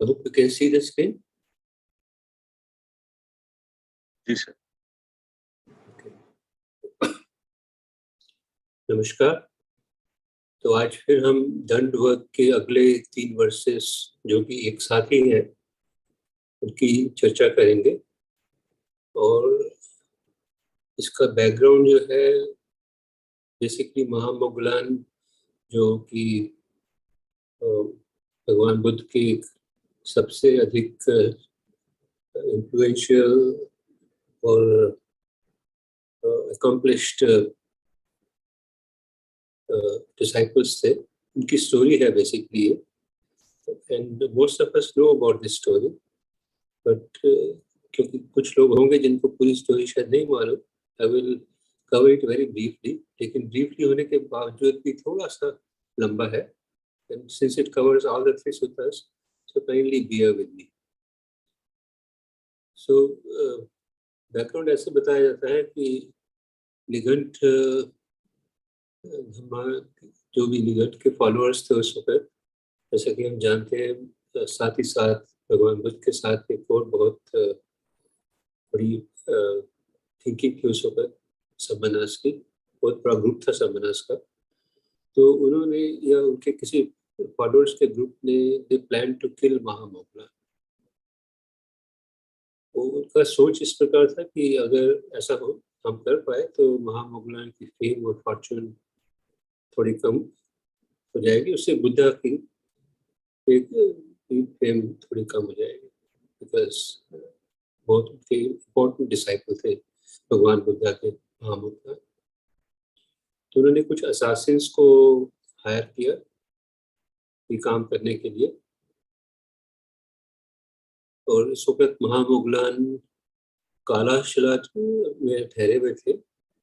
I hope you can see the screen. जी sir. नमस्कार। तो आज फिर हम दंड वर्ग के अगले 3 वर्सेस जो कि एक साथ ही हैं उनकी चर्चा करेंगे। और इसका बैकग्राउंड जो है बेसिकली महामोगलान जो कि भगवान बुद्ध की सबसे अधिक इन्फ्लुएंशियल और अकम्प्लिश्ड डिसाइपल्स थे, उनकी स्टोरी है basically. And most of us know about this story, but क्योंकि कुछ लोग होंगे जिनको पूरी स्टोरी शायद नहीं मालूम, I will cover it very briefly. लेकिन ब्रीफली होने के बावजूद भी थोड़ा सा लंबा है, and since it covers all the 3 sutras, so kindly bear with me. So background ऐसे बताया जाता है कि निघंट जो भी निघंट के फॉलोअर्स थे उस वक्त, जैसा कि हम जानते हैं, साथ ही साथ भगवान बुद्ध के साथ एक और बहुत बड़ी थिंकिंग थी उस वक्त, सबमनास की। बहुत बड़ा ग्रुप था सबमनास का। तो उन्होंने या उनके किसी फॉलोअर्स के ग्रुप ने दे प्लान टू किल महामोगलान। उनका सोच इस प्रकार था कि अगर ऐसा हो हम कर पाए तो महामोगलान की फेम और फॉर्चून थोड़ी कम हो जाएगी, उससे बुद्धा की एक फेम थोड़ी कम हो जाएगी, बिकॉज बहुत इम्पोर्टेंट डिसाइपल थे भगवान बुद्धा के महामोगलान। तो उन्होंने कुछ असासिन्स को हायर किया ये काम करने के लिए। और इस वक्त महामोगलान कालाशिला में ठहरे हुए थे,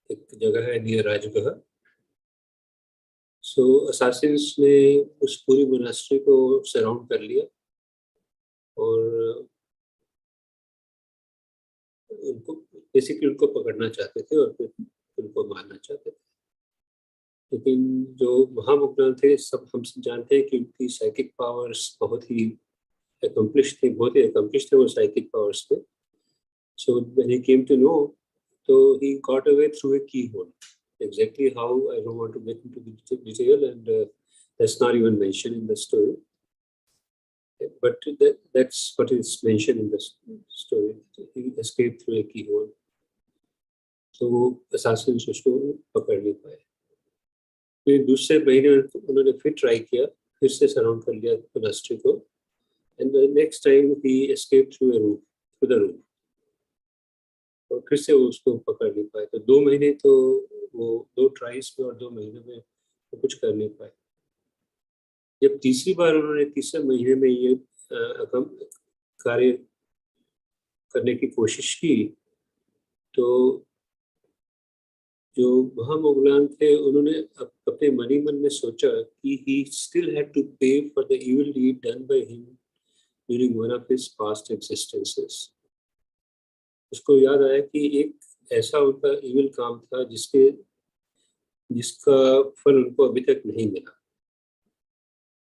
एक जगह है नियर राजगढ़। सो असासिन्स ने उस पूरी मोनास्ट्री को सराउंड कर लिया और उनको बेसिकली उनको पकड़ना चाहते थे और फिर उनको मारना चाहते थे। लेकिन जो महामोगलान थे, सब हम सब जानते हैं कि उनकी साइकिक पावर्स बहुत ही accomplished थे, बहुत ही accomplished थे वो साइकिक पावर्स थे। So when he came to know, so he got away through a keyhole. Exactly how, I don't want to get into the detail, and that's not even mentioned in the story. But that's what is mentioned in the story. He escaped through a keyhole. So वो assassins उसको पकड़ नहीं पाए। फिर दूसरे महीने उन्होंने फिर ट्राई किया, फिर से सराउंड कर लिया मोनास्ट्री को, and the next time he escaped through the roof. और फिर से वो उसको पकड़ नहीं पाए। तो 2 महीने तो वो 2 ट्राइज में और 2 महीने में वो कुछ कर नहीं पाए। जब तीसरी बार उन्होंने तीसरे महीने में ये कार्य करने की कोशिश की, तो जो महामोगलान थे उन्होंने अपने मन ही मन में सोचा कि he still had to pay for the evil deed done by him during one of his past existences. उसको याद आया कि एक ऐसा उनका इविल काम था जिसका फल उनको अभी तक नहीं मिला।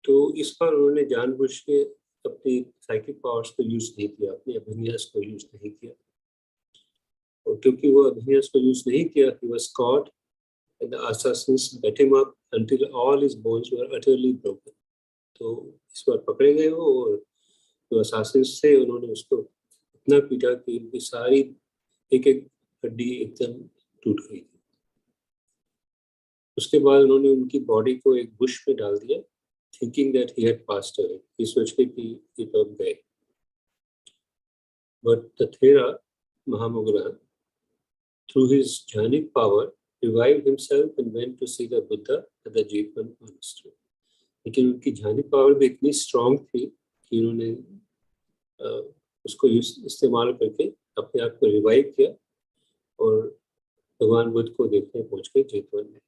तो इस पर उन्होंने जानबूझ के अपनी साइकिक पावर्स को यूज नहीं किया, अपने अभिन्यास को यूज नहीं किया। और क्योंकि वो अभिन्यास को यूज नहीं किया, he was caught and the assassins beat him up until all his bones were utterly broken. तो इस बार पकड़े गए हो और जो assassins थे उन्होंने उसको इतना पीटा कि उनकी सारी एक एक हड्डी एकदम टूट गई थी। उसके बाद उन्होंने उनकी बॉडी को एक बुश में डाल दिया, thinking that he had passed away, ये सोच के कि ये तो अब गए। But the thera Mahamoggallana through his jhanic power revived himself and went to see the Buddha at the Jetwan monastery. लेकिन उनकी ज्ञानिक पावर भी इतनी स्ट्रॉन्ग थी कि उन्होंने उसको इस्तेमाल करके अपने आप को रिवाइव किया और भगवान बुद्ध को देखने पहुंच गए जेतवन में।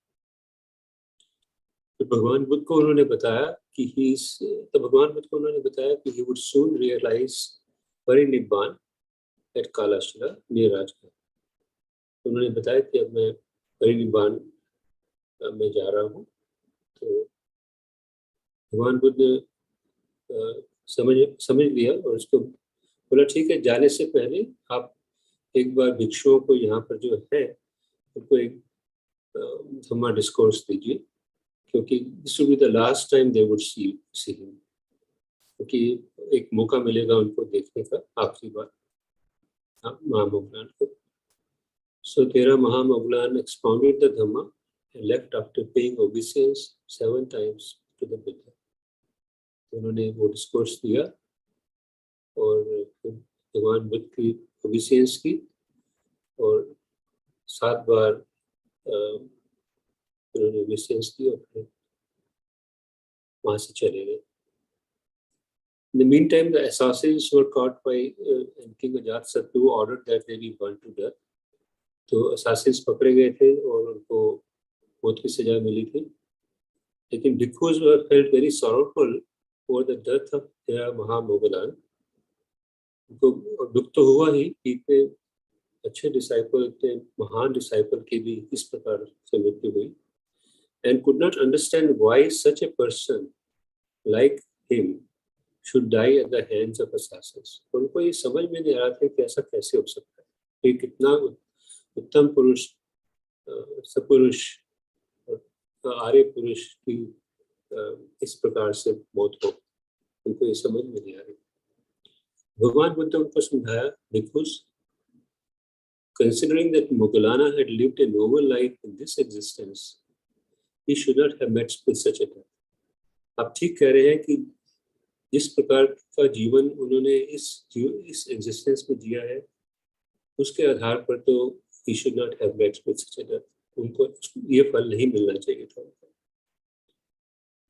तो भगवान बुद्ध को उन्होंने बताया कि he would soon realize parinibbana at Kalashila near Rajgarh. उन्होंने बताया कि अब मैं परिनिब्बान में जा रहा हूँ। तो भगवान बुद्ध ने समझ समझ लिया और उसको बोला ठीक है, जाने से पहले आप एक बार भिक्षुओं को यहाँ पर जो है उनको एक धम्मा डिस्कोर्स दीजिए, क्योंकि this will be the last time they would see him, क्योंकि एक मौका मिलेगा उनको देखने का आखिरी बार महामोगलान को। So Thera Mahamogglan expounded the Dhamma and left after paying obeisance 7 times to the Buddha. उन्होंने वो डिस्कोर्स दिया और भगवान बुद्ध की ओबीसियंस की और 7 बार उन्होंने ओबीसियंस की और फिर वहाँ से चले गए। In the meantime, the assassins were caught by and King Ajatasattu ordered that they be burnt to death. तो assassins पकड़े गए थे और उनको मौत की सजा मिली थी, लेकिन भिक्षुज felt very sorrowful over the death of Thera Mahamogglan. उनको दुख तो हुआ ही कि इतने अच्छे डिसाइपल, इतने महान डिसाइपल की भी इस प्रकार से मृत्यु हुई, and could not understand why such a person like him should die at the hands of assassins. उनको ये समझ में नहीं आ रहा था कि ऐसा कैसे हो सकता है, एक इतना उत्तम पुरुष, सपुरुष, आर्य पुरुष की इस प्रकार से मौत हो, उनको ये समझ में नहीं आ रही। भगवान बुद्ध उनको समझाया, because considering that Moggallana had lived a noble life in this existence, he should not have met with such a death. आप ठीक कह रहे हैं कि जिस प्रकार का जीवन उन्होंने इस एग्जिस्टेंस में जिया है, उसके आधार पर तो he should not have met with such a death. उनको ये फल नहीं मिलना चाहिए था।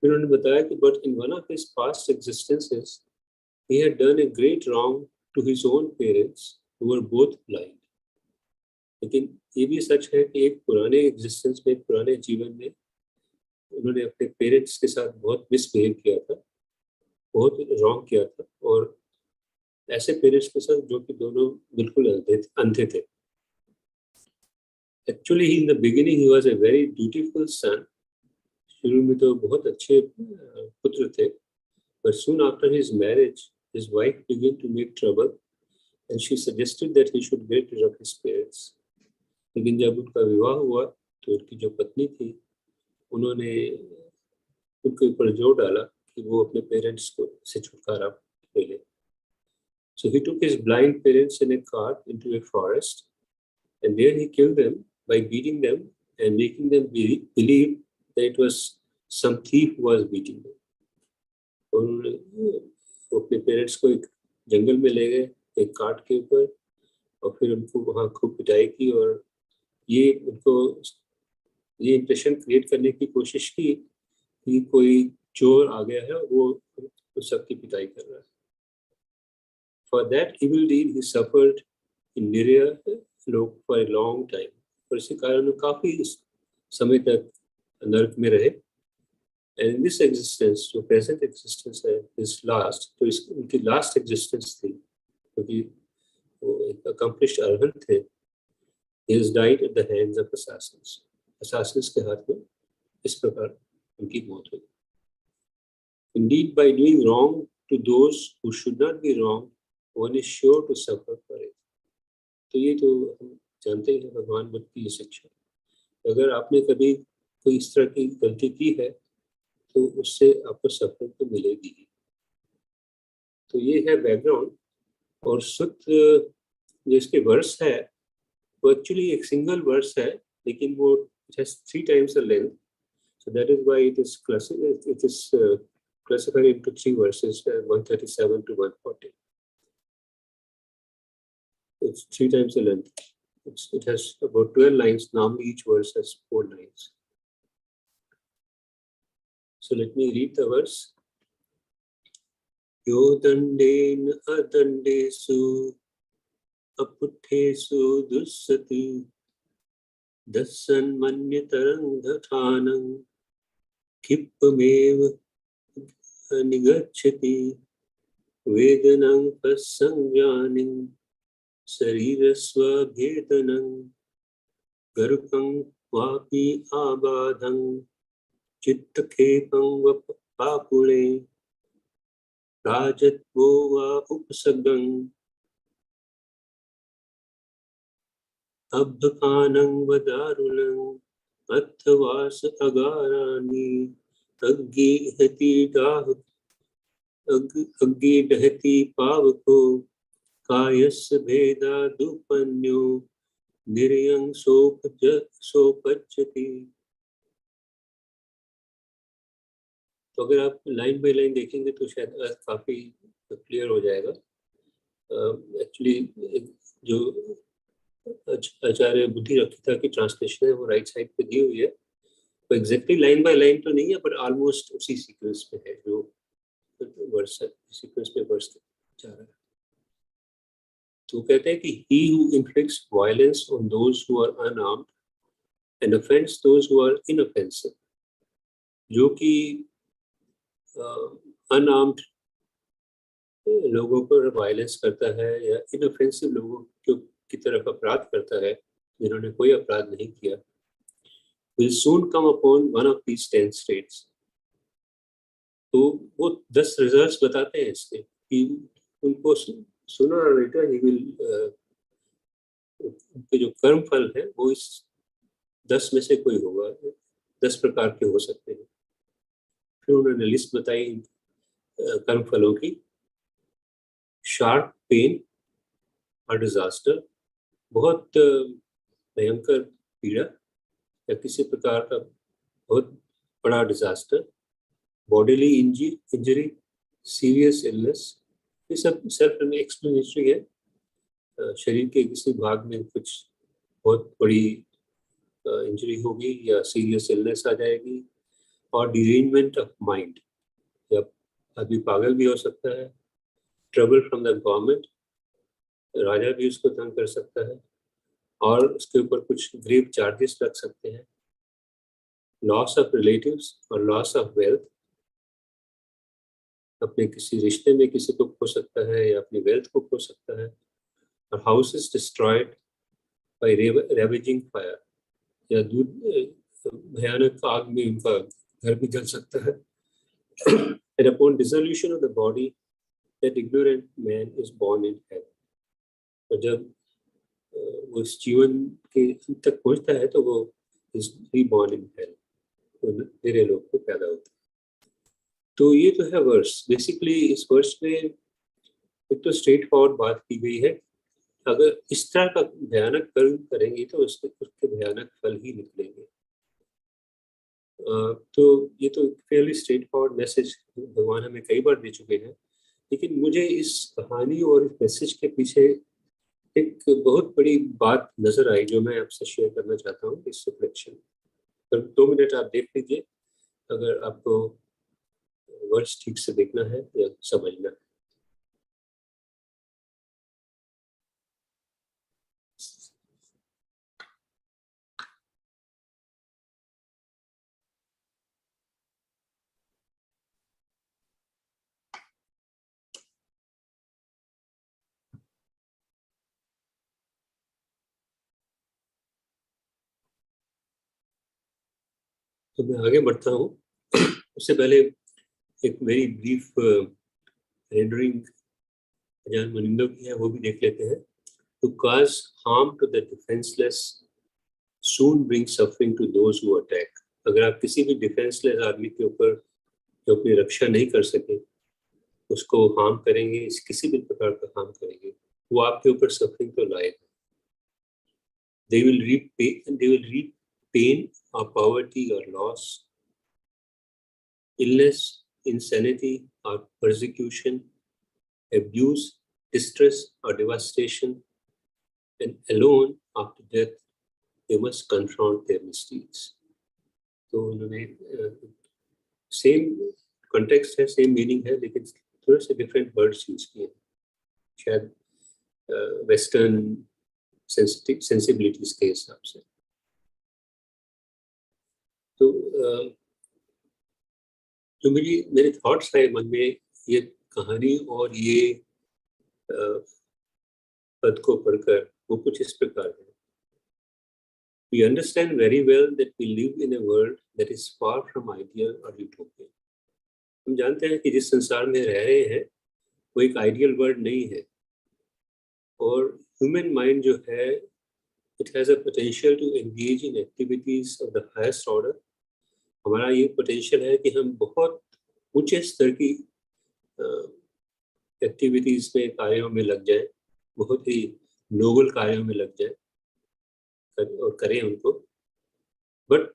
फिर उन्होंने बताया कि but in one of his past existences, he had done a great wrong to his own parents who were both blind. लेकिन ये भी सच है कि एक पुराने एग्जिस्टेंस में, पुराने जीवन में उन्होंने अपने पेरेंट्स के साथ बहुत मिसबिहेव किया था, बहुत रॉन्ग किया था, और ऐसे पेरेंट्स के साथ जो कि दोनों बिल्कुल अंधे थे। Actually in the beginning he was a very beautiful son, शुरू में तो बहुत अच्छे पुत्र थे, but soon after his marriage his wife began to make trouble and she suggested that he should get rid of his parents. लेकिन जब उनका विवाह हुआ तो उनकी जो पत्नी थी, उन्होंने उनके ऊपर जोर डाला कि वो अपने पेरेंट्स को से छुटकारा ले ले। So he took his blind parents in a cart into a forest and there he killed them by beating them and making them believe that it was some thief who was beating them. और वो अपने parents को एक जंगल में ले गए, एक cart के ऊपर, और फिर उनको वहाँ खूब पिटाई की और ये उनको ये इंप्रेशन क्रिएट करने की कोशिश की कि कोई चोर आ गया है और वो सबकी पिटाई कर रहा है। For that evil deed he suffered in Nirya-lok for a long time. और इसी कारण वो काफी समय तक नरक में रहे। And in this existence, जो present existence है, is last, तो उनकी last existence थी, क्योंकि वो एक accomplished अरहंत थे। He has died at the hands of assassins. Assassins के हाथ में इस प्रकार उनकी मौत हुई। Indeed, by doing wrong to those who should not be wrong, one is sure to suffer for it. तो ये तो हम जानते हैं भगवान बुद्ध की शिक्षा। अगर आपने कभी कोई इस तरह की गलती की है तो उससे आपको सफर तो मिलेगी ही। तो ये है बैकग्राउंड। और सूत्र जो इसके वर्स है वो एक्चुअली एक सिंगल वर्स है, लेकिन वो it has 3 times the length, so that is why it is classified into 3 verses, 137 to 140. It's 3 times the length. It has about 12 lines. Normally each verse has 4 lines. So let me read the verse. Yo dandeन adandesu aputhesu dussati dassan manyatarang dhathanam kippameva nigacchati vedanam pasangyanim sarirasva bhedanam garupam vapi abadham चित्तखेपं वपापुले राजत्वो वा उपसर्गं अभ्यपानं व दारुणं अर्थवास अगाराणि अग्गिहति दाह अग्गी दहति पावको कायस्य भेदा दुपन्यो निर्यं सोपज्यति। तो अगर आप line by line देखेंगे तो शायद काफी क्लियर हो जाएगा। एक्चुअली जो आचार्य बुद्धि रखिता की ट्रांसलेशन है वो राइट साइड पे दी हुई है, तो एग्जैक्टली लाइन बाय लाइन तो नहीं है, बट ऑलमोस्ट उसी सीक्वेंस में है जो वर्स सीक्वेंस में वर्स जा रहा है। तो कहते हैं कि he who inflicts violence on those who are unarmed and offends those who are inoffensive, जो कि अनआर्म्ड लोगों पर वायलेंस करता है या इनऑफेंसिव लोगों की तरफ अपराध करता है जिन्होंने कोई अपराध नहीं किया, will soon come upon one of these 10 states। तो वो 10 रिजल्ट्स बताते हैं इसके कि उनको sooner or later he will उनके जो कर्म फल है वो इस 10 में से कोई होगा, 10 प्रकार के हो सकते हैं। फिर उन्होंने लिस्ट बताई कर्म फलों की। शार्प पेन और डिजास्टर, बहुत भयंकर पीड़ा या किसी प्रकार का बहुत बड़ा disaster. Bodily injury, serious illness, ये सब सेल्फ एक्सप्लेनेटरी है। शरीर के किसी भाग में कुछ बहुत बड़ी इंजरी होगी या सीरियस इलनेस आ जाएगी। और डिरेंजमेंट ऑफ माइंड, या आदमी पागल भी हो सकता है। ट्रबल फ्रॉम द गवर्नमेंट, राजा भी उसको तंग कर सकता है और उसके ऊपर कुछ ग्रेव चार्जेस लग सकते हैं। लॉस ऑफ रिलेटिव्स और लॉस ऑफ वेल्थ, अपने किसी रिश्ते में किसी को खो सकता है या अपनी वेल्थ को खो सकता है। और house is destroyed by ravaging fire, या भयानक आग में उनका घर भी जल सकता है। And upon dissolution of the body, that ignorant man is born in hell। और जब वो इस जीवन के अंत तक पहुंचता है तो वो is reborn in hell, तो मेरे लोग को पैदा होता है। तो ये तो है वर्स। बेसिकली इस वर्स में एक तो स्ट्रेट फॉरवर्ड बात की गई है, अगर इस तरह का भयानक कर्म करेंगे तो उसके भयानक फल ही निकलेंगे। तो ये तो फेयरली स्ट्रेट फॉरवर्ड मैसेज भगवान हमें कई बार दे चुके हैं, लेकिन मुझे इस कहानी और इस मैसेज के पीछे एक बहुत बड़ी बात नजर आई जो मैं आपसे शेयर करना चाहता हूँ इस रिफ्लेक्शन। तो 2 मिनट आप देख लीजिए अगर आपको वर्ड्स ठीक से देखना है या समझना है। तो मैं आगे बढ़ता हूँ। उससे पहले एक वेरी ब्रीफ रेंडरिंग अजान मुनिंदो की है, वो भी देख लेते हैं। To cause harm to the defenseless soon brings suffering to those who attack। अगर आप किसी भी डिफेंसलेस आदमी के ऊपर जो अपनी रक्षा नहीं कर सके उसको हार्म करेंगे, किसी भी प्रकार का हार्म करेंगे, वो आपके ऊपर सफरिंग तो लाएगा। They will reap pain or poverty or loss, illness, insanity or persecution, abuse, distress or devastation, and alone after death they must confront their misdeeds। तो उन्होंने सेम कॉन्टेक्स्ट है, सेम मीनिंग है, लेकिन थोड़े से डिफरेंट वर्ड्स यूज किए हैं, शायद वेस्टर्न सेंसिबिलिटीज के हिसाब से। तो जो मेरे थॉट्स आए मन में ये कहानी और ये पद को पढ़कर, वो कुछ इस प्रकार है। We understand very well that we live in a world that is far from ideal or utopian। हम जानते हैं कि जिस संसार में रह रहे हैं वो एक आइडियल वर्ल्ड नहीं है, और ह्यूमन माइंड जो है it has a potential to engage in activities of the highest order. हमारा ये पोटेंशियल है कि हम बहुत ऊंचे स्तर की एक्टिविटीज में, कार्यों में लग जाएं, बहुत ही नोबल कार्यों में लग जाएं और करें उनको। But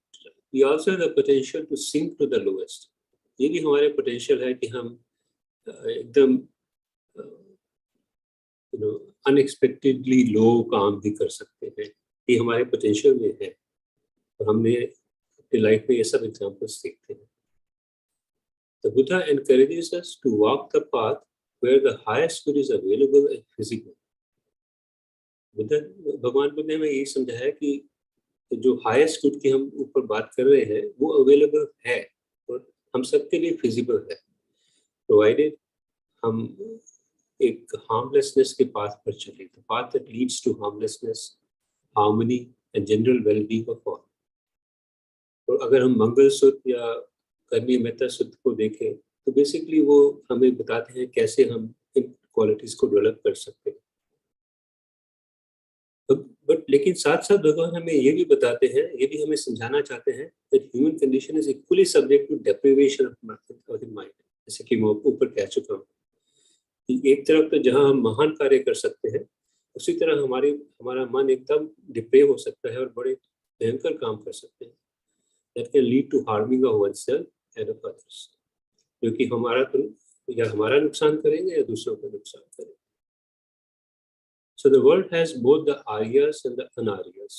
we also have the potential to sink to the lowest. ये भी हमारे पोटेंशियल है कि हम एकदम अनएक्सपेक्टेडली लो काम भी कर सकते हैं। ये हमारे पोटेंशियल में है, और हमने अपनी लाइफ में ये सब एग्जांपल्स देखते हैं। The Buddha encourages us to walk the path where the highest good is available and visible. भगवान बुद्ध ने हमें यही समझाया कि जो हाईएस्ट गुड की हम ऊपर बात कर रहे हैं वो अवेलेबल है और हम सबके लिए फिजिबल है, प्रोवाइडेड हम एक हार्मलेसनेस के पाथ पर चले, the path that leads to harmlessness, harmony and general wellbeing of all. और अगर हम मंगल सूत्र या कर्मी मेहता सूत्र को देखें तो बेसिकली वो हमें बताते हैं कैसे हम इन क्वालिटीज को डेवलप कर सकते हैं। बट लेकिन साथ साथ भगवान हमें ये भी बताते हैं, ये भी हमें समझाना चाहते हैं that human condition is equally subject to deprivation of the mind. जैसे कि मैं ऊपर कह चुका हूँ कि एक तरफ तो जहाँ हम महान कार्य कर सकते हैं, उसी तरह हमारा मन एकदम डिप्रेव हो सकता है और बड़े भयंकर काम कर सकते हैं that can lead to harming of oneself and of others, जो कि हमारा नुकसान करेंगे या दूसरों का नुकसान करेंगे। So the world has both the Aryas and the Anaryas.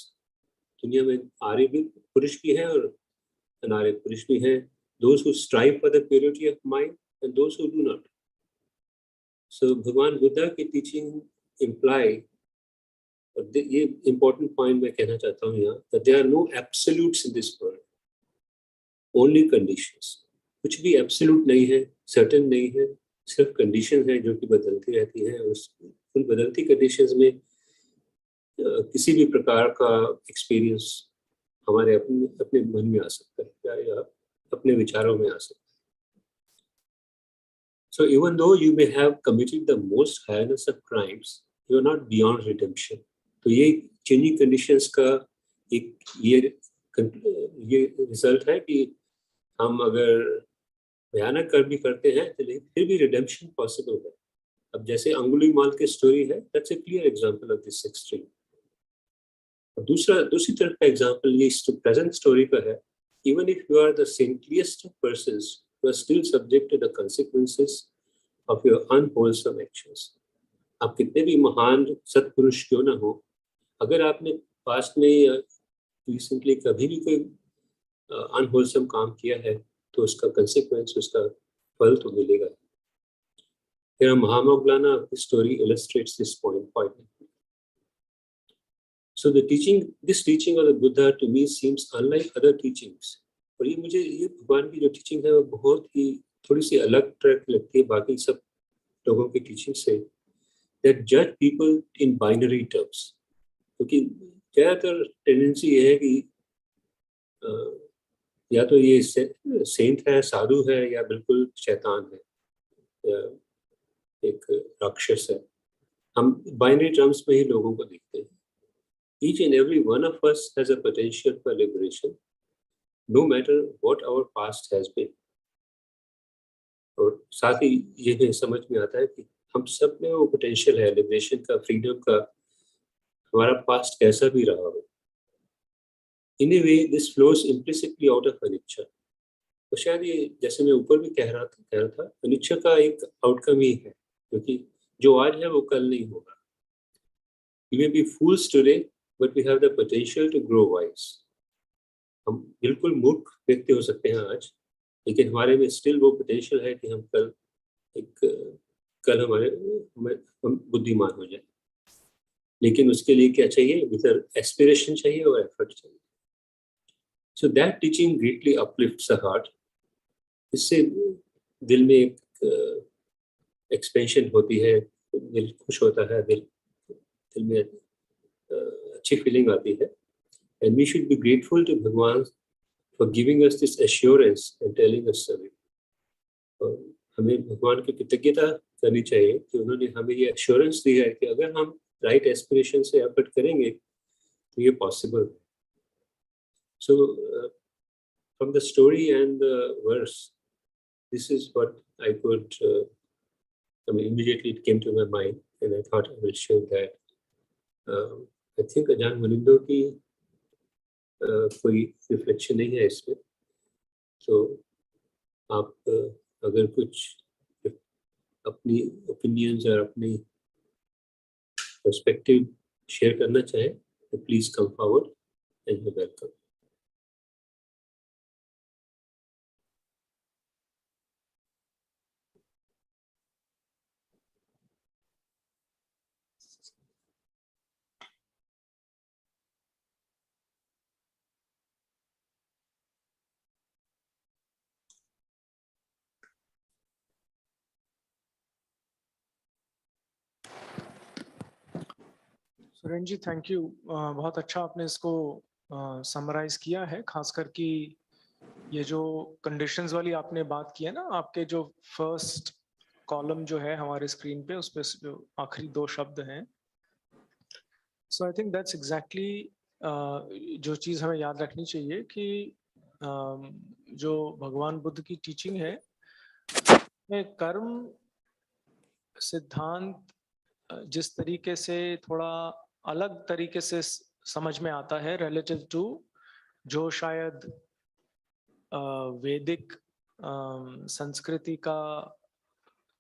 दुनिया में आर्य भी पुरुष भी हैं और अनार्य पुरुष भी हैं। Those who strive for the purity of mind and those who do not. So भगवान बुद्धा की teaching imply, और ये important point मैं कहना चाहता हूँ यहाँ, that there are no absolutes in this world. Only conditions. कुछ भी एब्सोल्यूट नहीं है, सर्टेन नहीं है, सिर्फ कंडीशन है जो कि बदलती रहती है। उन बदलती कंडीशंस में किसी भी प्रकार का एक्सपीरियंस हमारे अपने मन में आ सकता है या अपने विचारों में आ सकता है। So even though you may have committed the most heinous of crimes, you are not beyond redemption. तो ये चेंजिंग कंडीशंस का एक ये रिजल्ट है कि हम अगर भयानक कर्म भी करते हैं तो फिर भी रिडेम्पशन पॉसिबल है। अब जैसे अंगुलीमाल की स्टोरी है, that's a clear example of this extreme. और दूसरी तरफ का एग्जांपल ये प्रेजेंट स्टोरी का है। Even if you are the saintliest of persons, you are still subject to the consequences of your unwholesome actions. आप कितने भी महान सत्पुरुष क्यों ना हो, अगर आपने पास्ट में या रिसेंटली कभी भी कोई अनहोलसम काम किया है तो उसका कंसिक्वेंस, उसका फल तो मिलेगा। फिर महामौगलाना story illustrates this point. So this teaching of the Buddha to me seems unlike other teachings. और ये भगवान की जो टीचिंग है वो बहुत ही थोड़ी सी अलग ट्रैक लगती है बाकी सब लोगों की टीचिंग से। That judge people in binary terms. क्योंकि ज़्यादातर टेंडेंसी ये है कि या तो ये सेंट है, साधु है, या बिल्कुल शैतान है, या एक राक्षस है। हम बाइनरी टर्म्स में ही लोगों को देखते हैं। Each and every one of us has a potential for liberation, no matter what our past has been. और साथ ही ये भी समझ में आता है कि हम सब में वो पोटेंशियल है लिबरेशन का, फ्रीडम का, हमारा पास्ट कैसा भी रहा हो। In a way, this flows implicitly out of अनिच्छा। तो शायद ये जैसे मैं ऊपर भी कह रहा था अनिच्छा का एक आउटकम ही है, क्योंकि जो आज है वो कल नहीं होगा। We may be fools today, but we have the potential to grow wise. हम बिल्कुल मूर्ख व्यक्ति हो सकते हैं आज, लेकिन हमारे में स्टिल वो पोटेंशियल है कि हम कल हम बुद्धिमान हो जाए। लेकिन उसके लिए क्या चाहिए? विद एस्पिरेशन चाहिए और एफर्ट चाहिए। So that teaching greatly uplifts the heart. इससे दिल में एक एक्सपेंशन होती है, दिल खुश होता है, दिल में अच्छी फीलिंग आती है। And we should be grateful to Bhagwan for giving us this assurance and telling us the way. और हमें भगवान की कृतज्ञता करनी चाहिए कि उन्होंने हमें ये एश्योरेंस दी है कि अगर हम राइट एस्पिरेशन से एफर्ट करेंगे तो ये पॉसिबल है. So from the story and the verse, this is what I could, I mean, immediately it came to my mind, and I thought I will share that. I think अजान मुनिंदो की कोई reflection नहीं है इसमें, तो आप अगर कुछ अपनी ओपिनियंस और अपनी पर्सपेक्टिव शेयर करना चाहें तो please come forward and you welcome. Suren ji, thank you. बहुत अच्छा आपने इसको समराइज किया है, खासकर कि ये जो कंडीशंस वाली आपने बात की है ना, आपके जो फर्स्ट कॉलम जो है हमारे स्क्रीन पे, उस पे जो आखिरी दो शब्द हैं. सो आई थिंक दैट्स एग्जैक्टली जो चीज़ हमें याद रखनी चाहिए कि जो भगवान बुद्ध की टीचिंग है, में कर्म सिद्धांत जिस तरीके से थोड़ा अलग तरीके से समझ में आता है रिलेटिव टू जो शायद वैदिक संस्कृति का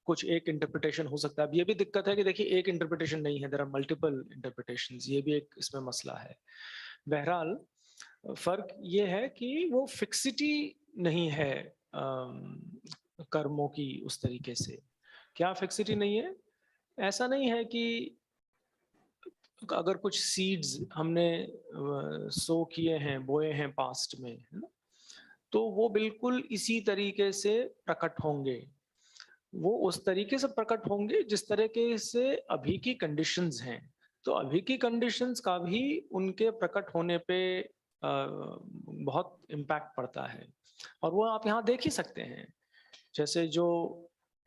कुछ एक इंटरप्रिटेशन हो सकता है. अब ये भी दिक्कत है कि देखिए, एक इंटरप्रिटेशन नहीं है, देयर आर मल्टीपल इंटरप्रिटेशंस. ये भी एक इसमें मसला है. बहरहाल फर्क ये है कि वो फिक्सिटी नहीं है कर्मों की उस तरीके से. क्या फिक्सिटी नहीं है? ऐसा नहीं है कि अगर कुछ सीड्स हमने सो किए हैं, बोए हैं पास्ट में, है ना, तो वो बिल्कुल इसी तरीके से प्रकट होंगे. वो उस तरीके से प्रकट होंगे जिस तरीके से अभी की कंडीशंस हैं. तो अभी की कंडीशंस का भी उनके प्रकट होने पे बहुत इम्पैक्ट पड़ता है. और वो आप यहाँ देख ही सकते हैं. जैसे जो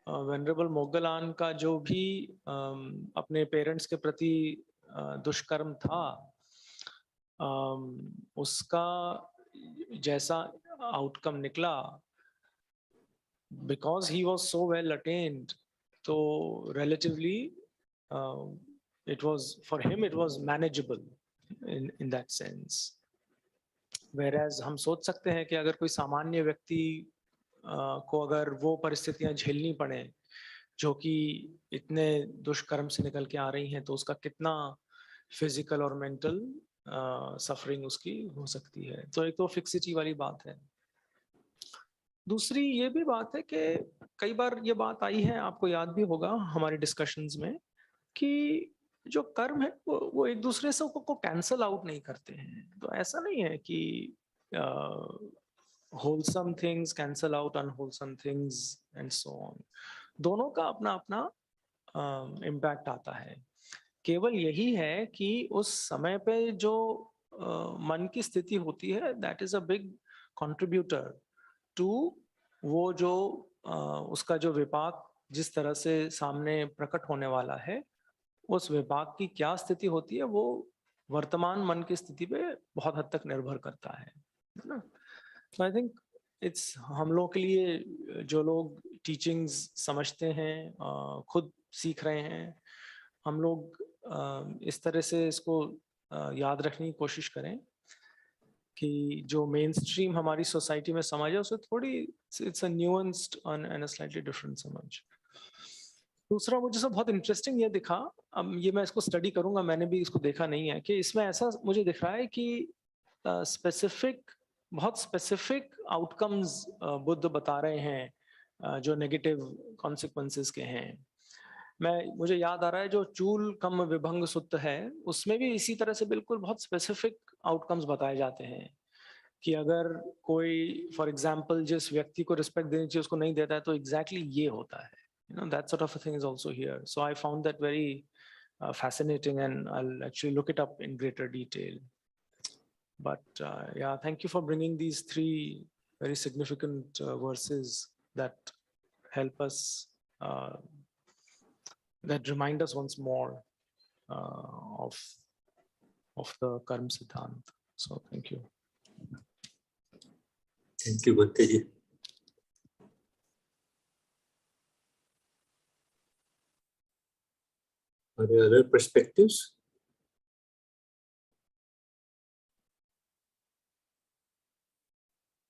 वेनरेबल मोगलान का जो भी अपने पेरेंट्स के प्रति दुष्कर्म था, उसका जैसा आउटकम निकला, because he was so well attained, so relatively it was, for him it was manageable in that sense. whereas हम सोच सकते हैं कि अगर कोई सामान्य व्यक्ति को अगर वो परिस्थितियां झेलनी पड़े जो कि इतने दुष्कर्म से निकल के आ रही हैं, तो उसका कितना फिजिकल और मेंटल सफरिंग उसकी हो सकती है. तो एक तो फिक्सिटी वाली बात है. दूसरी ये भी बात है कि कई बार ये बात आई है, आपको याद भी होगा हमारी डिस्कशंस में, कि जो कर्म है वो एक दूसरे से को कैंसल आउट नहीं करते हैं. तो ऐसा नहीं है कि wholesome things cancel out unwholesome things and so on. दोनों का अपना अपना इम्पैक्ट आता है. केवल यही है कि उस समय पे जो मन की स्थिति होती है, that is a big contributor to वो जो उसका जो विपाक जिस तरह से सामने प्रकट होने वाला है, उस विपाक की क्या स्थिति होती है, वो वर्तमान मन की स्थिति पे बहुत हद तक निर्भर करता है ना. तो आई थिंक इट्स हम लोग के लिए, जो लोग टीचिंग्स समझते हैं, खुद सीख रहे हैं, हम लोग इस तरह से इसको याद रखने की कोशिश करें कि जो मेन स्ट्रीम हमारी सोसाइटी में समझ है, उसे थोड़ी it's a nuanced and a slightly different समझ. दूसरा मुझे सब बहुत इंटरेस्टिंग ये दिखा, अब ये मैं इसको स्टडी करूंगा, मैंने भी इसको देखा नहीं है, कि इसमें ऐसा मुझे दिख रहा है कि स्पेसिफिक, बहुत स्पेसिफिक आउटकम्स बुद्ध बता रहे हैं जो नेगेटिव कॉन्सिक्वेंसेस के हैं. मुझे याद आ रहा है जो चूल कम विभंग सुत्त है, उसमें भी इसी तरह से बिल्कुल बहुत स्पेसिफिक आउटकम्स बताए जाते हैं कि अगर कोई फॉर एग्जांपल जिस व्यक्ति को रिस्पेक्ट देनी चाहिए उसको नहीं देता है, तो एग्जैक्टली ये होता है. that sort of a thing is also here. So I found that very fascinating, and I'll actually look it up in greater detail. But yeah, thank you for bringing these three very significant verses that help us, that remind us once more of the Karma Siddhant. So thank you. Thank you, Bhante ji. Are there other perspectives?